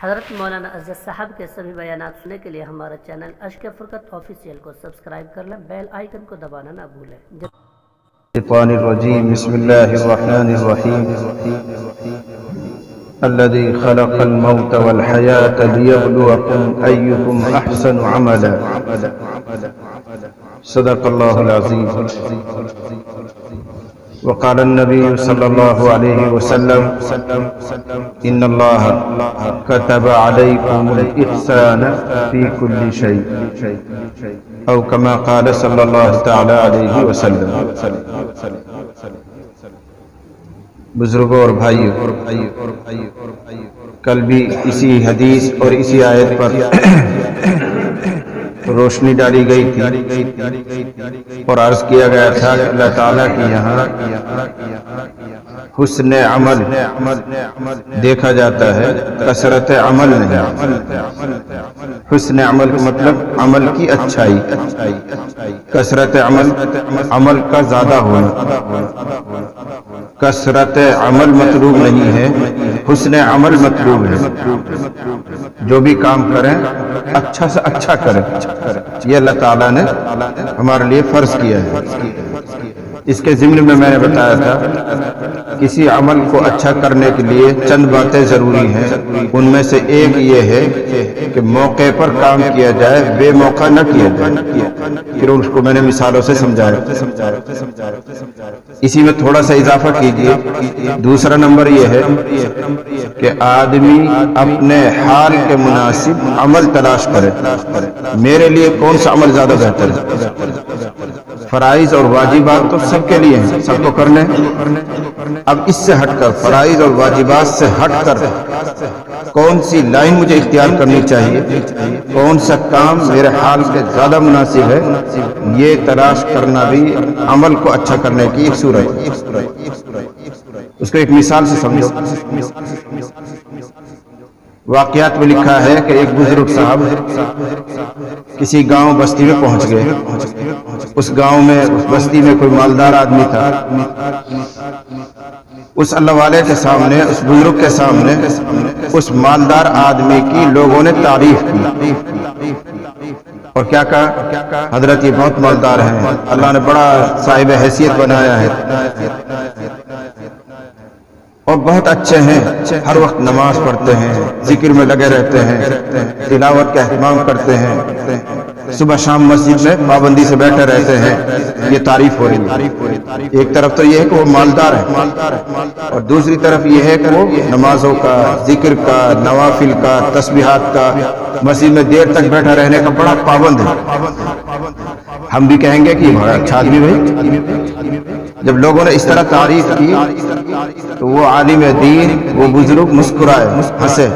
حضرت مولانا عزت صاحب کے سبھی بیانات سننے کے لیے ہمارا چینل اشک فرقت آفیشیل کو سبسکرائب کر لیں، بیل آئیکن کو دبانا نہ بھولیں۔ الشیطان الرجیم بسم اللہ الرحمن الرحیم الذي خلق الموت والحياة ليبلوكم أيكم أحسن عملا صدق الله العظيم وقال النبي صلى الله عليه وسلم إن الله كتب عليكم الإحسان في كل شيء أو كما قال صلى الله تعالى عليه وسلم۔ بزرگوں اور بھائیوں، کل بھی اسی حدیث اور اسی آیت پر روشنی ڈالی گئی تھی اور عرض کیا گیا تھا کہ اللہ تعالیٰ کی یہاں حسن عمل دیکھا جاتا ہے، کثرت عمل نہیں۔ حسن عمل کا مطلب عمل کی اچھائی، کثرت عمل کا زیادہ ہونا۔ کثرت عمل مطلوب نہیں ہے، حسن عمل مطلوب ہے۔ جو بھی کام کریں اچھا سے اچھا کریں، یہ اللہ تعالیٰ نے ہمارے لیے فرض کیا ہے۔ اس کے ضمن میں نے بتایا تھا کسی عمل کو اچھا کرنے کے لیے چند باتیں ضروری ہیں، ان میں سے ایک یہ ہے کہ موقع پر کام کیا جائے، بے موقع نہ کیا جائے۔ پھر اس کو میں نے مثالوں سے سمجھایا۔ اسی میں تھوڑا سا اضافہ کیجئے۔ دوسرا نمبر یہ ہے کہ آدمی اپنے حال کے مناسب عمل تلاش کرے۔ میرے لیے کون سا عمل زیادہ بہتر ہے؟ فرائض اور واجبات تو سب کے لیے ہیں، سب کو کرنے۔ اب اس سے ہٹ کر، فرائض اور واجبات سے ہٹ کر کون سی لائن مجھے اختیار کرنی چاہیے، کون سا کام میرے حال کے زیادہ مناسب ہے، یہ تلاش کرنا بھی عمل کو اچھا کرنے کی ایک صورت ہے۔ اس کو ایک مثال سے سمجھو۔ واقعات میں لکھا ہے کہ ایک بزرگ صاحب کسی گاؤں بستی میں پہنچ گئے۔ اس گاؤں میں، اس بستی میں کوئی مالدار آدمی تھا۔ اس اللہ والے کے سامنے، اس بزرگ کے سامنے اس مالدار آدمی کی لوگوں نے تعریف کی اور کیا کہا؟ حضرت یہ بہت مالدار ہیں، اللہ نے بڑا صاحب حیثیت بنایا ہے اور بہت اچھے ہیں، ہر وقت نماز پڑھتے ہیں، ذکر میں لگے رہتے ہیں، تلاوت کا اہتمام کرتے ہیں، صبح شام مسجد میں پابندی سے بیٹھے رہتے ہیں۔ یہ تعریف ہو رہی ہے۔ ایک طرف تو یہ ہے کہ وہ مالدار ہے اور دوسری طرف یہ ہے کہ وہ نمازوں کا، ذکر کا، نوافل کا، تسبیحات کا، مسجد میں دیر تک بیٹھا رہنے کا بڑا پابند ہے۔ ہم بھی کہیں گے کہ بڑا اچھا آدمی بھائی۔ جب لوگوں نے اس طرح تعریف کی تو وہ عالم دین، وہ بزرگ مسکرائے، ہنسے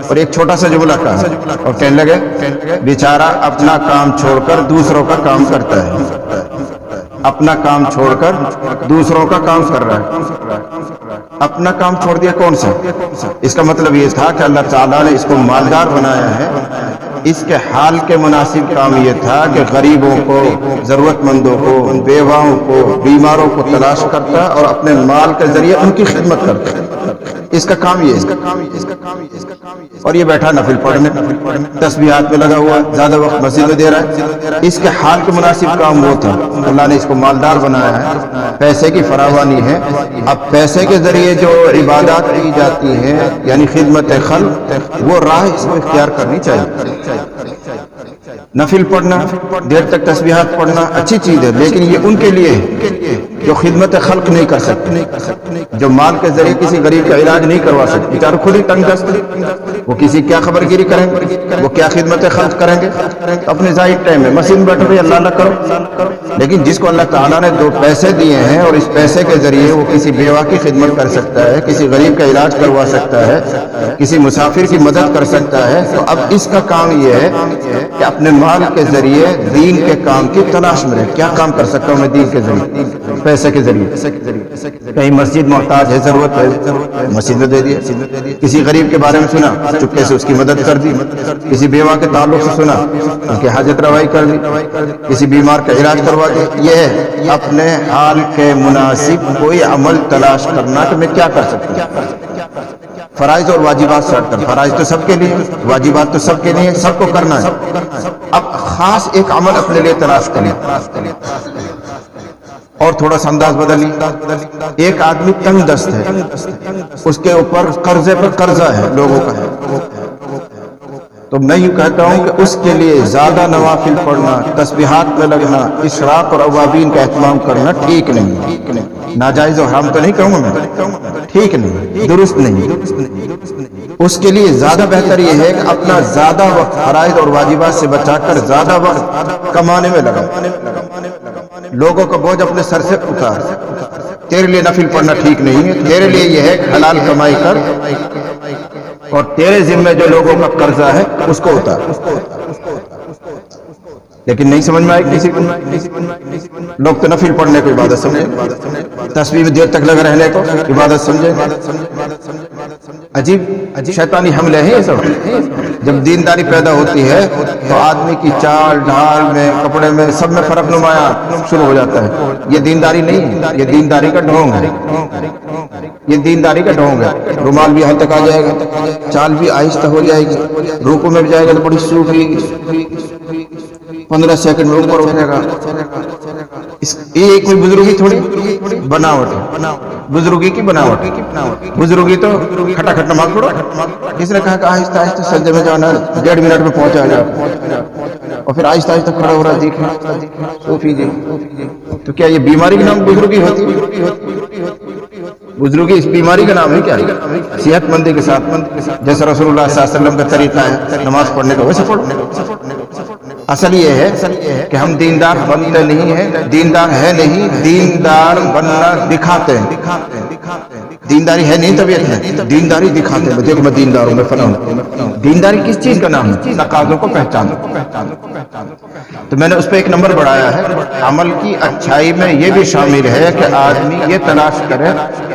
اور ایک چھوٹا سا جملہ کہا اور کہنے لگے بیچارہ اپنا کام چھوڑ کر دوسروں کا کام کرتا ہے، اپنا کام چھوڑ کر دوسروں کا کام کر رہا ہے۔ اپنا کام چھوڑ دیا کون سا؟ اس کا مطلب یہ تھا کہ اللہ تعالیٰ نے اس کو مالدار بنایا ہے، اس کے حال کے مناسب کام یہ تھا کہ غریبوں کو، ضرورت مندوں کو، بیواؤں کو، بیماروں کو تلاش کرتا اور اپنے مال کے ذریعے ان کی خدمت کرتا۔ اس کا کام یہ ہے اور یہ بیٹھا نفل پڑھنے، تسبیحات میں لگا ہوا، زیادہ وقت مسجد میں دے رہا ہے۔ اس کے حال کے مناسب کام وہ تھا۔ اللہ نے اس کو مالدار بنایا ہے، پیسے کی فراوانی ہے۔ اب پیسے کے ذریعے جو عبادات کی جاتی ہیں یعنی خدمت خلق، وہ راہ اس کو اختیار کرنی چاہیے۔ نفل پڑھنا، دیر تک تسبیحات پڑھنا اچھی چیز ہے، لیکن یہ ان کے لیے ہے جو خدمت خلق نہیں کر سکتے، جو مال کے ذریعے کسی غریب کا علاج نہیں کروا سکتے، بیچارے خود ہی تنگ دست، وہ کسی کیا خبر گیری کریں گے، وہ کیا خدمت خلق کریں گے؟ اپنے ظاہر ٹائم میں مسجد میں بیٹھے اللہ اللہ کرو۔ لیکن جس کو اللہ تعالیٰ نے دو پیسے دیے ہیں اور اس پیسے کے ذریعے وہ کسی بیوہ کی خدمت کر سکتا ہے، کسی غریب کا علاج کروا سکتا ہے، کسی مسافر کی مدد کر سکتا ہے، تو اب اس کا کام یہ ہے کہ اپنے مال کے ذریعے دین کے کام کی تلاش میں رہے۔ کیا کام کر سکتا ہوں میں دین کے ذریعے؟ پیسے کے ذریعے۔ کہیں مسجد محتاج ہے، ضرورت ہے، مسجد میں دے دیا۔ کسی غریب کے بارے میں سنا، چپکے سے اس کی مدد کر دی۔ کسی بیوہ کے تعلق سے سنا، ان کی حاجت روائی کر دی۔ کسی بیمار کا علاج کروا دیا۔ یہ ہے اپنے حال کے مناسب کوئی عمل تلاش کرنا کہ میں کیا کر سکتا ہوں۔ فرائض اور واجبات سے ہٹ کر، فرائض تو سب کے لیے، واجبات تو سب کے لیے، سب کو کرنا ہے، اب خاص ایک عمل اپنے لیے تلاش کریں اور تھوڑا سا انداز بدلی۔ ایک آدمی تنگ دست ہے، اس کے اوپر قرضے پر قرضہ ہے، لوگوں کا ہے، تو میں یوں کہتا ہوں کہ اس کے لیے زیادہ نوافل پڑھنا، تسبیحات میں لگنا، اشراق اور اوابین کا اہتمام کرنا ٹھیک نہیں، ناجائز و حرام تو نہیں کہوں گا میں، ٹھیک نہیں، درست نہیں۔ اس کے لیے زیادہ بہتر یہ ہے کہ اپنا زیادہ وقت فرائض اور واجبات سے بچا کر زیادہ وقت کمانے میں لگا، لوگوں کا بوجھ اپنے سر سے اتار۔ تیرے لیے نفل پڑھنا ٹھیک نہیں ہے، تیرے لیے یہ ہے کہ حلال کمائی کر اور تیرے ذمہ جو لوگوں کا قرضہ ہے اس کو اتار۔ لیکن نہیں سمجھ میں آئے کسی کو، لوگ تو نفل پڑھنے کو عبادت سمجھیں، تسبیح میں دیر تک لگے رہنے کو عبادت سمجھیں۔ عجیب شیطانی حملے ہیں یہ سب۔ جب دینداری پیدا ہوتی ہے تو آدمی کی چال ڈھال میں، کپڑے میں، سب میں فرق نمایاں شروع ہو جاتا ہے۔ یہ دینداری نہیں ہے، یہ دینداری کا ڈھونگ ہے، یہ دینداری کا ڈھونگ ہے۔ رومال بھی یہاں تک آ جائے گا، چال بھی آہستہ ہو جائے گی، رکوع میں بھی جائے گا تو بڑی صوفی 15 سیکنڈ میں اوپر اٹھے گا۔ یہ کوئی بزرگی تھوڑی بناوٹ ہے، بزرگی کی بناوٹ، بزرگی تو کھٹا کھٹا نماز پڑھو۔ کس نے کہا کہ آہستہ آہستہ سجدے میں جانا 1.5 منٹ میں پہنچا جائے اور پھر آہستہ آہستہ کھڑا ہو رہا دیکھیں صوفی جی؟ تو کیا یہ بیماری کا نام بزرگی ہوتی ہے؟ بزرگی اس بیماری کا نام ہے کیا؟ صحت مندی کے ساتھ، جیسے رسول اللہ صلی اللہ علیہ وسلم کا طریقہ ہے نماز پڑھنے کا، ویسے پڑھو۔ اصل یہ ہے کہ ہم دیندار بنتے نہیں ہیں، دیندار ہے نہیں، دیندار بننا دکھاتے ہیں۔ دینداری ہے نہیں طبیعت میں، دینداری دکھاتے ہیں، دیکھو میں دیندار ہوں، میں فلاں ہوں۔ دینداری کس چیز کا نام ہے؟ تقاضوں کو پہچانو۔ تو میں نے اس پہ ایک نمبر بڑھایا ہے، عمل کی اچھائی میں یہ بھی شامل ہے کہ آدمی یہ تلاش کرے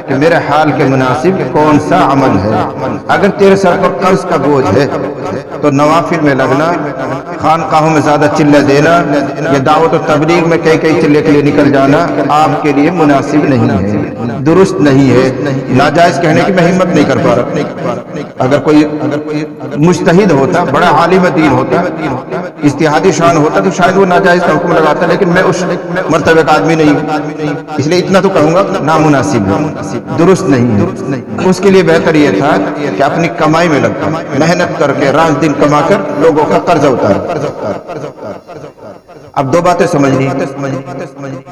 کہ میرے حال کے مناسب کون سا عمل ہے۔ اگر تیرے سر پر قرض کا بوجھ ہے تو نوافل میں لگنا، خانقاہوں میں زیادہ چلے دینا یا دعوت و تبلیغ میں کئی چلے کے لیے نکل جانا آپ کے لیے مناسب نہیں ہے، درست نہیں ہے۔ ناجائز کہنے کی میں ہمت نہیں کر پا رہا۔ اگر کوئی مجتہد ہوتا، بڑا عالم دین ہوتا، اجتہادی شان ہوتا تو شاید وہ ناجائز کا حکم لگاتا، لیکن میں اس مرتبے کا آدمی نہیں ہوں، اس لیے اتنا تو کہوں گا نامناسب ہے، درست نہیں ہے۔ اس کے لیے بہتر یہ تھا کہ اپنی کمائی میں لگتا، محنت کر کے رات دن کما کر لوگوں کا قرض اتار۔ اب دو باتیں سمجھنی،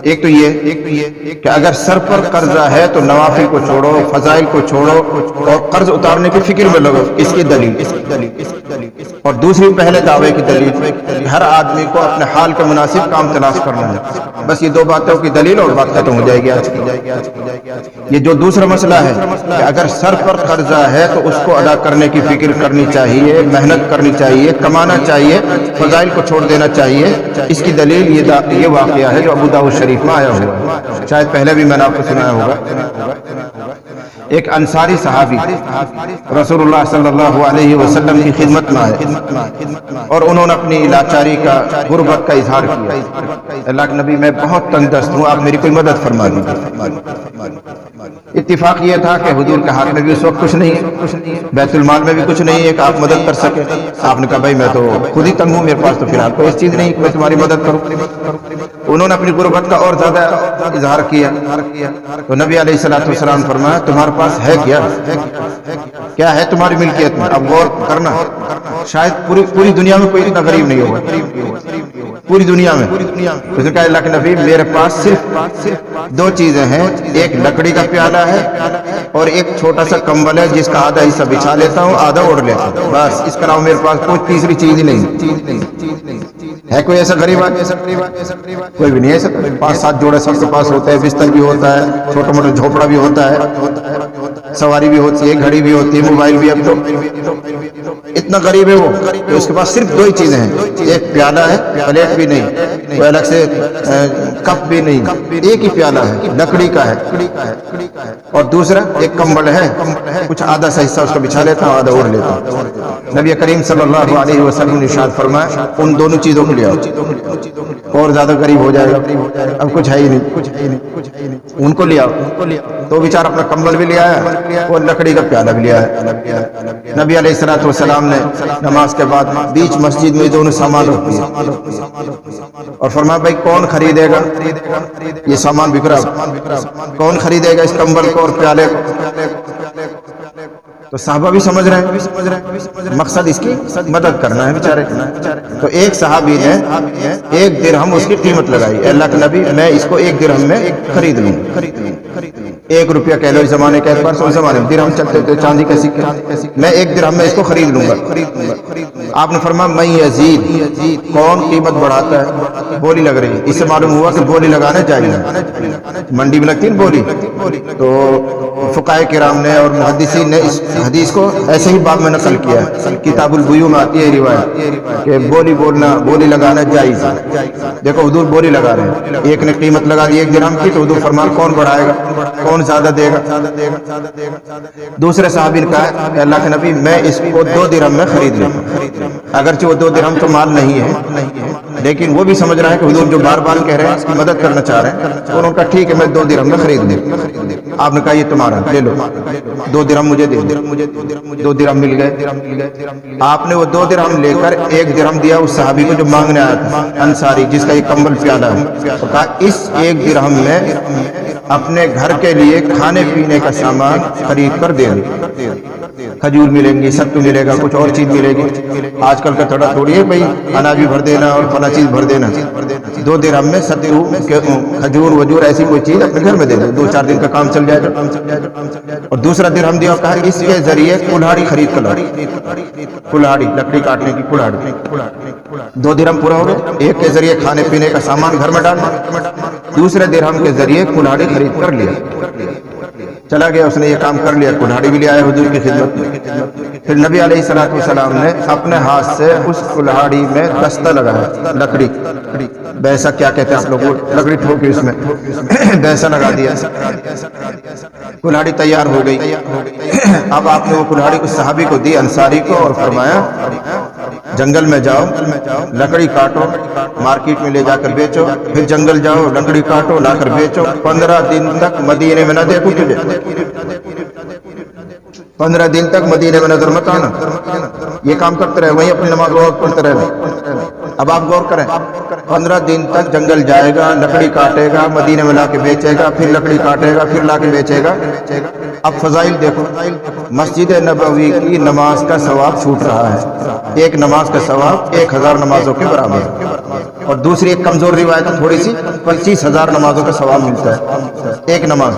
ایک تو یہ کہ اگر سر پر قرضہ ہے تو نوافل کو چھوڑو، فضائل کو چھوڑو اور قرض اتارنے کی فکر میں لگو، اس کی دلیل۔ اور دوسری پہلے دعوے کی دلیل، ہر آدمی کو اپنے حال کے مناسب کام تلاش کرنا ہے۔ بس یہ دو باتوں کی دلیل اور بات ختم ہو جائے گی آج کی۔ یہ جو دوسرا مسئلہ ہے کہ اگر سر پر قرضہ ہے تو اس کو ادا کرنے کی فکر کرنی چاہیے، محنت کرنی چاہیے، کمانا چاہیے، فضائل کو چھوڑ دینا چاہیے۔ اس کی دلیل یہ واقعہ ہے جو ابو داؤد شریف میں آیا ہوا ہے، شاید پہلے بھی میں نے آپ کو سنایا ہوگا۔ ایک انصاری صحابی رسول اللہ صلی اللہ علیہ وسلم کی خدمت میں آئے اور انہوں نے اپنی لاچاری کا، غربت کا اظہار کیا۔ اللہ کے نبی میں بہت تنگ دست ہوں، آپ میری کوئی مدد فرما دیجیے۔ اتفاق یہ تھا کہ حضور کے ہاتھ میں بھی اس وقت کچھ نہیں ہے، بیت المال میں بھی کچھ نہیں ہے کہ آپ مدد کر سکیں۔ آپ نے کہا بھائی میں تو خود ہی تنگ ہوں، میرے پاس تو فی الحال کوئی اس چیز نہیں کہ میں تمہاری مدد کروں۔ انہوں نے اپنی غربت کا اور زیادہ اظہار کیا تو نبی علیہ الصلوۃ والسلام فرمایا تمہارے پاس ہے کیا ہے تمہاری ملکیت میں؟ اب غور کرنا، شاید پوری دنیا میں کوئی اتنا غریب نہیں ہوگا، پوری دنیا میں۔ اس نے کہا اللہ کے نبی میرے پاس صرف 2 چیزیں ہیں، ایک لکڑی کا پیالہ ہے اور ایک چھوٹا سا کمبل ہے جس کا آدھا حصہ بچھا لیتا ہوں، آدھا اوڑھ لیتا ہوں، بس اس کے علاوہ میرے پاس کوئی تیسری چیز ہی نہیں ہے۔ کوئی ایسا غریب آدمی؟ کوئی بھی نہیں ہے۔ 5-7 جوڑے سب کے پاس ہوتے ہیں، بستر بھی ہوتا ہے، چھوٹا موٹا جھوپڑا بھی ہوتا ہے، سواری بھی ہوتی ہے، گھڑی بھی ہوتی ہے، موبائل بھی۔ اب تو اتنا غریب ہے وہ کہ اس کے پاس صرف 2 ہی چیزیں ہیں، ایک پیالہ ہے، پلیٹ بھی نہیں، کوئی الگ سے کپ بھی نہیں، ایک ہی پیالہ ہے، لکڑی کا ہے، اور دوسرا ایک کمبل ہے، کچھ آدھا سا حصہ اس کا بچھا لیتا ہوں، آدھا اوڑھ لیتا ہوں۔ نبی کریم صلی اللہ علیہ وسلم نے ارشاد فرمایا ان دونوں چیزوں کو لے آؤ، اور زیادہ غریب ہو جائے گا، اب کچھ ہے ہی نہیں، ان کو لے آؤ۔ تو بیچارہ اپنا کمبل بھی لے آیا وہ لکڑی کا پیالہ بھی لیا ہے۔ نبی علیہ الصلوۃ والسلام نے نماز کے بعد بیچ مسجد میں دونوں سامان رکھ دیے اور فرمایا بھائی کون خریدے گا یہ سامان بک رہا، کون خریدے گا اس کمبل کو اور پیالے کو؟ تو صحابہ بھی سمجھ رہے ہیں مقصد اس کی مدد کرنا ہے بیچارے۔ تو ایک صحابی نے 1 درہم اس کی قیمت لگائی، اے اللہ کے نبی میں اس کو 1 درہم میں خرید لوں، 1 روپیہ کہہ لو اس زمانے کے اعتبار سے، اس زمانے میں درہم چلتے تھے چاندی کے سکے، میں 1 درہم میں اس کو خرید لوں گا۔ آپ نے فرمایا من یزید، کون قیمت بڑھاتا ہے؟ بولی لگ رہی ہے، اس سے معلوم ہوا کہ بولی لگانا چاہیے، منڈی میں لگتی ہے بولی۔ تو فقہاء کرام نے اور محدثین نے اس حدیث کو ایسے ہی باب میں نقل کیا ہے، کتاب البیوع میں آتی ہے روایت کہ بولی بولنا، بولی لگانا جائز ہے۔ دیکھو حضور بولی لگا رہے ہیں، ایک نے قیمت لگا دی 1 درہم کی، تو حضور فرمان کون بڑھائے گا، کون زیادہ دے گا؟ دوسرے صحابی نے کہا کہ اللہ کے نبی میں اس کو 2 درہم میں خرید لوں، اگرچہ وہ 2 درہم تو مال نہیں ہے، لیکن وہ بھی سمجھ رہا ہے کہ حضور جو بار بار کہہ رہے ہیں اس کی مدد کرنا چاہ رہے ہیں، تو انہوں نے کہا ٹھیک ہے میں 2 درہم میں خرید لوں۔ آپ نے کہا یہ تمہارا لے لو، 2 درہم مجھے دے دو، 2 درہم مل گئے۔ آپ نے وہ 2 درہم لے کر 1 درہم دیا اس صحابی کو جو مانگنے آیا تھا، انصاری جس کا یہ کمبل پیالہ ہے، تو کہا اس 1 درہم میں اپنے گھر کے لیے کھانے پینے کا سامان خرید کر دے دو، کھجور ملیں گی، ستو ملے گا، کچھ اور چیز ملے گی۔ آج کل کا تھوڑا تھوڑی ہے بھائی اناج بھی بھر دینا اور فلاں چیز بھر دینا، 2 درہم میں ستو کھجور وجور ایسی کوئی چیز اپنے گھر میں دے دو، 2-4 دن کا کام چل جائے گا۔ اور دوسرا درہم دیا اور کہا اس کے ذریعے کلہاڑی خرید کر لاؤ، کلہاڑی لکڑی کاٹنے کی کلہاڑی۔ 2 درہم پورا ہو گیا، ایک کے ذریعے کھانے پینے کا سامان گھر میں ڈالنا، دوسرے درہم کے ذریعے کلہاڑی خرید کر لیا، چلا گیا، اس نے یہ کام کر لیا، کلہاڑی بھی لے آیا حضور کی خدمت میں۔ پھر نبی علیہ الصلوۃ والسلام نے اپنے ہاتھ سے اس کلہاڑی میں دستہ لگایا، لکڑی بیسا کیا کہتے ہیں آپ لوگ، لکڑی ٹھوکی اس میں بیسا لگا دیا، کلہاڑی تیار ہو گئی۔ اب آپ نے وہ کلہاڑی اس صحابی کو دی، انصاری کو، اور فرمایا جنگل میں جاؤ، لکڑی کاٹو، مارکیٹ میں لے جا کر بیچو، پھر جنگل جاؤ، لکڑی کاٹو، لا کر بیچو، 15 دن تک مدینے میں نہ دیکھو تجھے، 15 دن تک مدینے میں نظر مت آنا، یہ کام کرتے رہے، وہیں اپنی نماز روز پڑھتے رہے۔ اب آپ غور کریں، 15 دن تک جنگل جائے گا، لکڑی کاٹے گا، مدینے میں لا کے بیچے گا، پھر لکڑی کاٹے گا، پھر لا کے بیچے گا۔ اب فضائل دیکھو، مسجد نبوی کی نماز کا ثواب چھوٹ رہا ہے، ایک نماز کا ثواب 1000 نمازوں کے برابر ہے، اور دوسری ایک کمزور روایت تھوڑی سی 25000 نمازوں کا ثواب ملتا ہے ایک نماز۔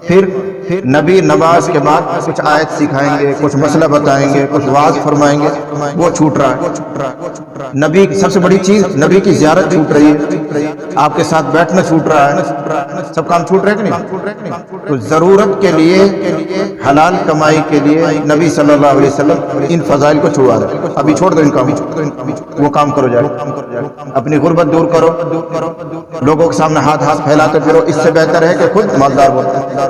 پھر نبی نماز کے بعد کچھ آیت سکھائیں گے، کچھ مسئلہ بتائیں گے، کچھ واعظ فرمائیں گے، وہ چھوٹ رہا ہے۔ نبی سب سے بڑی چیز نبی کی زیارت چھوٹ رہی ہے، آپ کے ساتھ بیٹھنا چھوٹ رہا ہے، سب کام چھوٹ رہے کہ نہیں؟ تو ضرورت کے لیے، حلال کمائی کے لیے نبی صلی اللہ علیہ وسلم ان فضائل کو چھوڑا دے، ابھی چھوڑ دو ان کام، وہ کام کرو جائے، اپنی غربت دور کرو، لوگوں کے سامنے ہاتھ پھیلاتے پھرو، اس سے بہتر ہے کہ خود مالدار بنو،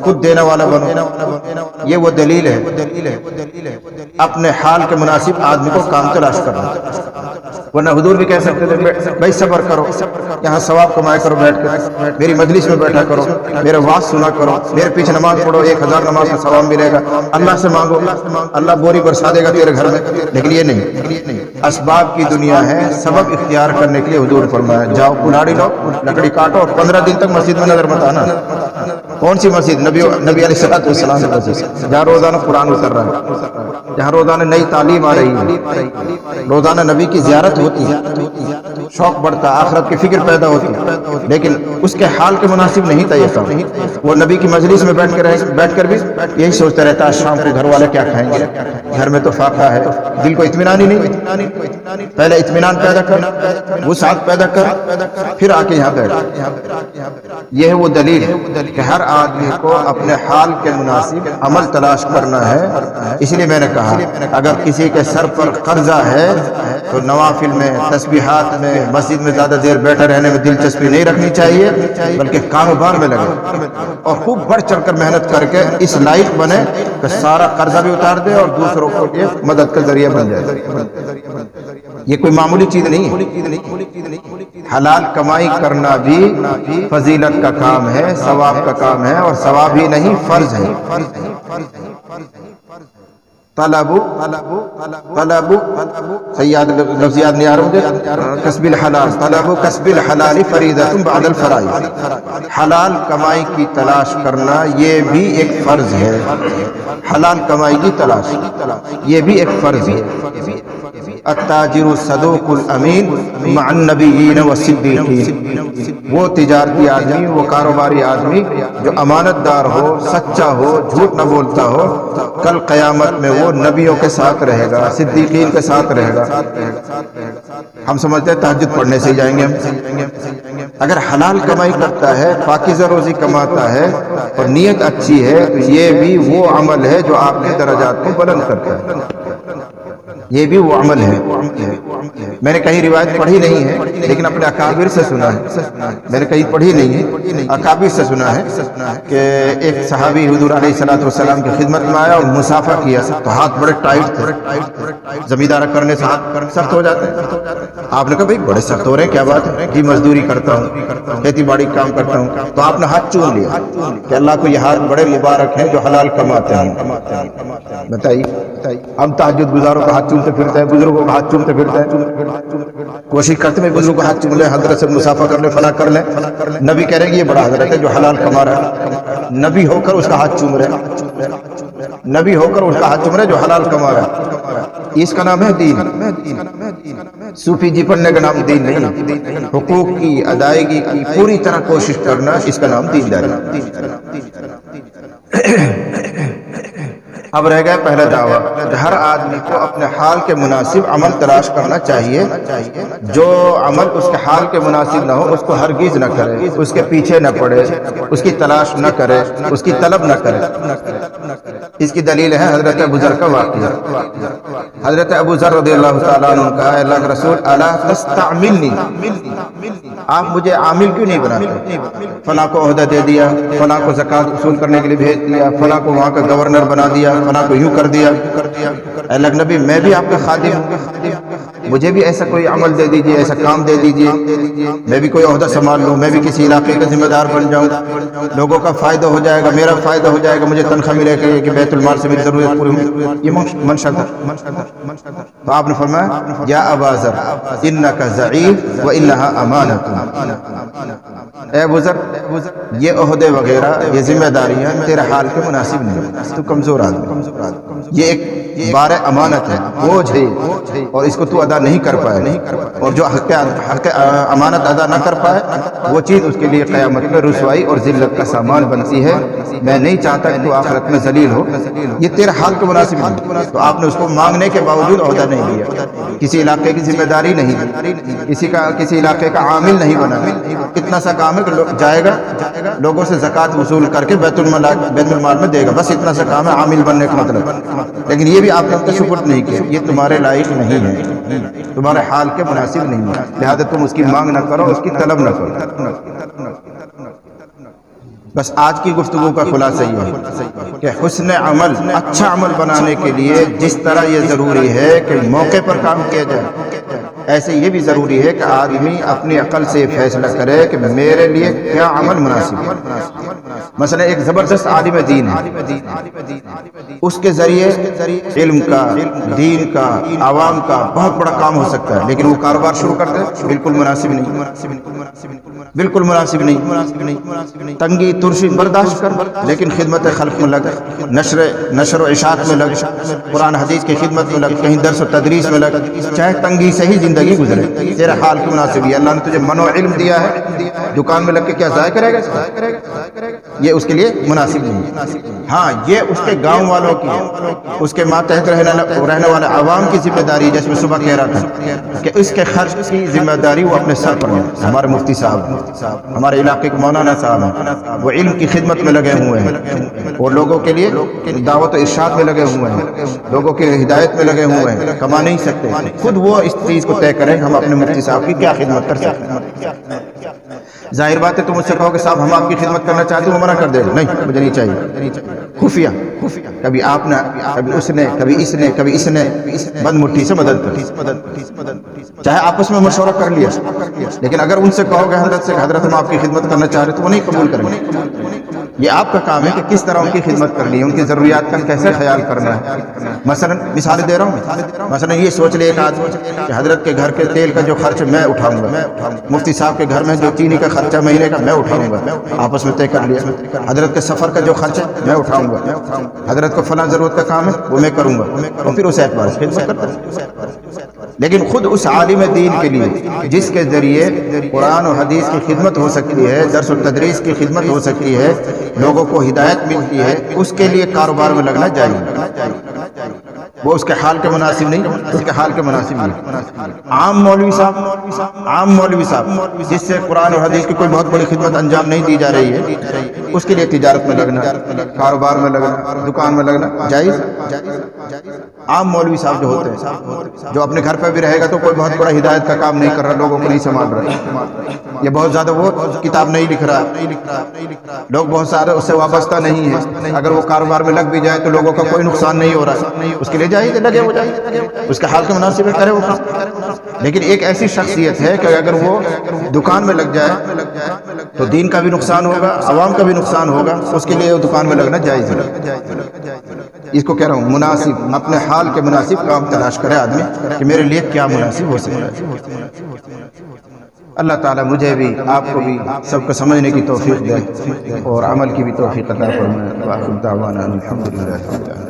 خود دینے والا بنو۔ یہ وہ دلیل ہے اپنے حال کے مناسب آدمی کو کام تلاش کرنا، ورنہ حضور بھی کہہ سکتے تھے بھائی صبر کرو، یہاں ثواب کمایا کرو، بیٹھ کر میری مجلس میں بیٹھا کرو، میرے واعظ سنا کرو، میرے پیچھے نماز پڑھو، 1000 نماز کا ثواب ملے گا، اللہ سے مانگو، اللہ بوری برسا دے گا تیرے گھر میں۔ لیکن یہ نہیں، اسباب کی دنیا ہے، سبب اختیار کرنے کے لیے حضور فرمایا جاؤ کلاڑی لو، لکڑی کاٹو، اور 15 دن تک مسجد میں نظر مت آنا۔ کون سی مسجد؟ نبی علیہ الصلوۃ والسلام کی مسجد، جہاں روزانہ قرآن اتر رہا ہے، جہاں روزانہ نئی تعلیم آ رہی ہے، روزانہ نبی کی زیارت ہوتی ہے، شوق بڑھتا ہے، آخرت کی فکر پیدا ہوتی ہے، لیکن اس کے حال کے مناسب نہیں تھا یہ کام۔ وہ نبی کی مجلس میں بیٹھ کر بھی یہی سوچتا رہتا ہے شام کو گھر والے کیا کھائیں گے، گھر میں تو فاقہ ہے، دل کو اطمینان ہی نہیں۔ پہلے اطمینان پیدا کر، وسعت پیدا کر، پھر آ کے یہاں بیٹھ۔ یہ ہے وہ دلیل کہ ہر آدمی کو اپنے حال کے مناسب عمل تلاش کرنا ہے۔ اس لیے میں نے کہا اگر کسی کے سر پر قرضہ ہے تو نوافل میں، تسبیحات میں، مسجد میں زیادہ دیر بیٹھے رہنے میں دلچسپی نہیں رکھنی چاہیے، بلکہ کاروبار میں لگے اور خوب بڑھ چڑھ کر محنت کر کے اس لائق بنے کہ سارا قرضہ بھی اتار دے اور دوسروں کو یہ مدد کا ذریعہ بن جائے۔ یہ کوئی معمولی چیز نہیں ہے، حلال کمائی کرنا بھی فضیلت کا کام ہے، ثواب ثواب کا کام ہے اور ثواب ہی نہیں فرض ہے. طلبو سیاد لفظ یاد نہیں آ رہا مجھے. کسب الحلال، طلبو کسب الحلال فریضۃ بعد الفرائض. حلال کمائی کی تلاش کرنا یہ بھی ایک فرض ہے. حلال کمائی کی تلاش یہ بھی ایک فرض ہے. التاجر الصدوق الامین مع النبیین والصدیقین. وہ تجارتی آدمی، وہ کاروباری آدمی جو امانت دار ہو، سچا ہو، جھوٹ نہ بولتا ہو، کل قیامت میں وہ نبیوں کے ساتھ رہے گا، صدیقین کے ساتھ رہے گا. ہم سمجھتے ہیں تہجد پڑھنے سے ہی جائیں گے ہم. اگر حلال کمائی کرتا ہے، پاکیزہ روزی کماتا ہے اور نیت اچھی ہے تو یہ بھی وہ عمل ہے جو آپ کے درجات کو بلند کرتا ہے. یہ بھی وہ عمل ہے. میں نے کہیں روایت پڑھی نہیں ہے لیکن اپنے اکابر سے سنا ہے. میں نے کہیں پڑھی نہیں ہے، اکابر سے سنا ہے کہ ایک صحابی حضور علیہ الصلوۃ والسلام کی خدمت میں آیا اور مسافہ کیا تو ہاتھ بڑے ٹائٹ تھے. زمیندارہ کرنے سے ہاتھ سخت ہو جاتے ہیں. آپ نے کہا بھائی بڑے سخت ہو رہے ہیں، کیا بات ہے؟ جی مزدوری کرتا ہوں، کھیتی باڑی کام کرتا ہوں. تو آپ نے ہاتھ چوم لیا کہ اللہ کو یہ ہاتھ بڑے مبارک ہیں جو حلال کماتے ہیں. بتائیے، ہم تہجد گزاروں کا ہاتھ چومتے پھرتے ہیں، بزرگوں کا ہاتھ چومتے پھرتے ہیں، کوشش کرتے ہیں بزرگوں کا ہاتھ چوم لیں، حضرت سے مسافہ کر لیں، فلاں کر لیں. نبی کہہ رہے ہیں کہ یہ بڑا حضرت ہے جو حلال کما رہا ہے. نبی ہو کر اس کا ہاتھ چوم رہے، نبی ہو کر اس کا ہاتھ چوم رہے جو حلال کما رہا ہے. اس کا نام ہے دین. صوفی جی پڑھنے کا نام دین نہیں. حقوق کی ادائیگی کی پوری طرح کوشش کرنا، اس کا نام دینداری. اب رہ گیا پہلا دعویٰ. ہر آدمی کو اپنے حال کے مناسب عمل تلاش کرنا چاہیے. جو عمل اس کے حال کے مناسب نہ ہو اس کو ہرگز نہ کرے، اس کے پیچھے نہ پڑے، اس کی تلاش نہ کرے، اس کی طلب نہ کرے. اس کی دلیل ہے حضرت ابو ذر کا واقعہ. حضرت ابو ذر رضی اللہ تعالیٰ عنہ کہا ہے اللہ کے رسول الا تستعملنی، آپ مجھے عامل کیوں نہیں بناتے؟ فلاں کو عہدہ دے دیا، فلاں کو زکوٰۃ وصول کرنے کے لیے بھیج دیا، فلاں کو وہاں کا گورنر بنا دیا، فلاں کو یوں کر دیا. اللہ کے نبی میں بھی آپ کا خادم ہوں، مجھے بھی ایسا کوئی عمل دے دیجئے، ایسا کام دے دیجئے، میں بھی کوئی عہدہ سنبھال لوں، میں بھی کسی علاقے کا ذمہ دار بن جاؤں، لوگوں کا فائدہ ہو جائے گا، میرا فائدہ ہو جائے گا، مجھے تنخواہ ملے گی کہ بیت المال سے میری ضرورت پوری ہو. یہ منشا تھا. تو آپ نے فرمایا یا ابا ذر انک ضعیف وانھا امانۃ. اے ابو ذر یہ عہدے وغیرہ، یہ ذمہ داریاں تیرے حال کے مناسب نہیں، تو کمزور آدمی. یہ ایک بار امانت ہے، بوجھ ہے، اور اس کو تو ادا نہیں کر پائے. اور جو حق امانت ادا نہ کر پائے وہ چیز اس کے لیے قیامت میں رسوائی اور ذلت کا سامان بنتی ہے. میں نہیں چاہتا کہ تو آخرت میں ذلیل ہو. یہ تیرے حال کے مناسب نہیں. تو آپ نے اس کو مانگنے کے باوجود عہدہ نہیں دیا، کسی علاقے کی ذمہ داری نہیں دی، کسی علاقے کا عامل نہیں بنا. اتنا سا کام ہے کہ جائے گا لوگوں سے زکوٰۃ وصول کر کے بیت المال میں دے گا، بس اتنا سا کام ہے عامل بننے کا مطلب. لیکن یہ بھی آپ نے سپرد نہیں کیا، یہ تمہارے لائق نہیں ہے، تمہارے حال کے مناسب نہیں ہے، لہذا تم اس کی مانگ نہ کرو، اس کی طلب نہ کرو. بس آج کی گفتگو کا خلاصہ یہ ہے کہ حسن عمل، اچھا عمل بنانے کے لیے جس طرح یہ ضروری ہے کہ موقع پر کام کیا جائے، ایسے یہ بھی ضروری ہے کہ آدمی اپنی عقل سے فیصلہ کرے کہ میرے لیے کیا عمل مناسب ہے. مثلا ایک زبردست عالم دین ہے، اس کے ذریعے علم کا، دین کا، عوام کا بہت بڑا کام ہو سکتا ہے، لیکن وہ کاروبار شروع کرتے ہیں بالکل مناسب نہیں، بالکل مناسب نہیں. تنگی ترشی برداشت کر، لیکن خدمت خلق میں لگ، نشر و اشاعت میں لگ، قرآن حدیث کی خدمت میں لگ، کہیں درس و تدریس میں لگ، چاہے تنگی سے ہی زندگی گزرے، تیرے حال کے مناسب. یہ اللہ نے تجھے من و علم دیا ہے، دکان میں لگ کے کیا ضائع کرے گا؟ یہ اس کے لیے مناسب نہیں. ہاں یہ اس کے گاؤں والوں کی، اس کے ماتحت رہنے والے عوام کی ذمہ داری، جیسے میں صبح کہہ رہا تھا کہ اس کے خرچ کی ذمہ داری وہ اپنے سر پر ہے. ہمارے مفتی صاحب، ہمارے علاقے کے مولانا صاحب ہیں، وہ علم کی خدمت میں لگے ہوئے ہیں اور لوگوں کے لیے دعوت و ارشاد میں لگے ہوئے ہیں، لوگوں کے ہدایت میں لگے ہوئے ہیں. کما نہیں سکتے، خود وہ اس چیز کو طے کریں ہم اپنے مفتی صاحب کی کیا خدمت کر سکتے ہیں. ظاہر بات ہے تم مجھ سے کہو کہ صاحب ہم آپ کی خدمت کرنا چاہتے ہیں، وہ منع کر دے گا نہیں مجھے نہیں چاہیے، خفیہ کبھی آپ نے کبھی اس نے کبھی اس نے کبھی اس نے بند مٹھی سے مدد کری، چاہے آپس میں مشورہ کر لیا، لیکن اگر ان سے کہو گے حضرت سے کہ حضرت ہم آپ کی خدمت کرنا چاہ رہے تو وہ نہیں قبول کریں گے۔ یہ آپ کا کام ہے کہ کس طرح ان کی خدمت کرنی ہے، ان کی ضروریات کا کیسے خیال کرنا ہے۔ مثلا مثال دے رہا ہوں، مثلا یہ سوچ لے ایک آدمی کہ حضرت کے گھر کے تیل کا جو خرچ میں اٹھاؤں گا، مفتی صاحب کے گھر میں جو چینی کا خرچہ مہینے کا میں اٹھاؤں گا، آپس میں طے کر لیا۔ حضرت کے سفر کا جو خرچ ہے میں اٹھاؤں گا، حضرت کو فلاں ضرورت کا کام ہے وہ میں کروں گا، اور پھر اس اعتبار سے خدمت کرتا ہے۔ لیکن خود اس عالم دین کے لیے جس کے ذریعے قرآن و حدیث کی خدمت ہو سکتی ہے، درس و تدریس کی خدمت ہو سکتی ہے، لوگوں کو ہدایت ملتی ہے، اس کے لیے کاروبار میں لگنا چاہیے۔ وہ اس کے حال کے مناسب نہیں، اس کے حال کے مناسب نہیں۔ عام مولوی صاحب جس سے قرآن اور حدیث کی کوئی بہت بڑی خدمت انجام نہیں دی جا رہی ہے، اس کے لیے تجارت میں لگنا، کاروبار میں لگنا، دکان میں لگنا جائز۔ عام مولوی صاحب جو ہوتے ہیں، جو اپنے گھر پہ بھی رہے گا تو کوئی بہت بڑا ہدایت کا کام نہیں کر رہا، لوگوں کو نہیں سنبھال رہا، یہ بہت زیادہ وہ کتاب نہیں لکھ رہا، لوگ بہت سارے اس سے وابستہ نہیں ہیں، اگر وہ کاروبار میں لگ بھی جائے تو لوگوں کا کوئی نقصان نہیں ہو رہا، اس کے لیے جائز لگے وہ جائے، اس کے حال کے مناسب کرے وہ کام۔ لیکن ایک ایسی شخصیت ہے کہ اگر وہ دکان میں لگ جائے تو دین کا بھی نقصان ہوگا، عوام کا بھی نقصان ہوگا، اس کے لیے وہ دکان میں لگنا جائز ہے۔ اس کو کہہ رہا ہوں مناسب، اپنے حال کے مناسب کام تلاش کرے آدمی کہ میرے لیے کیا مناسب ہو سکتا ہے۔ اللہ تعالیٰ مجھے بھی آپ کو بھی سب کو سمجھنے کی توفیق دے اور عمل کی بھی توفیق عطا فرمائے۔ وآخر دعوانا الحمدللہ۔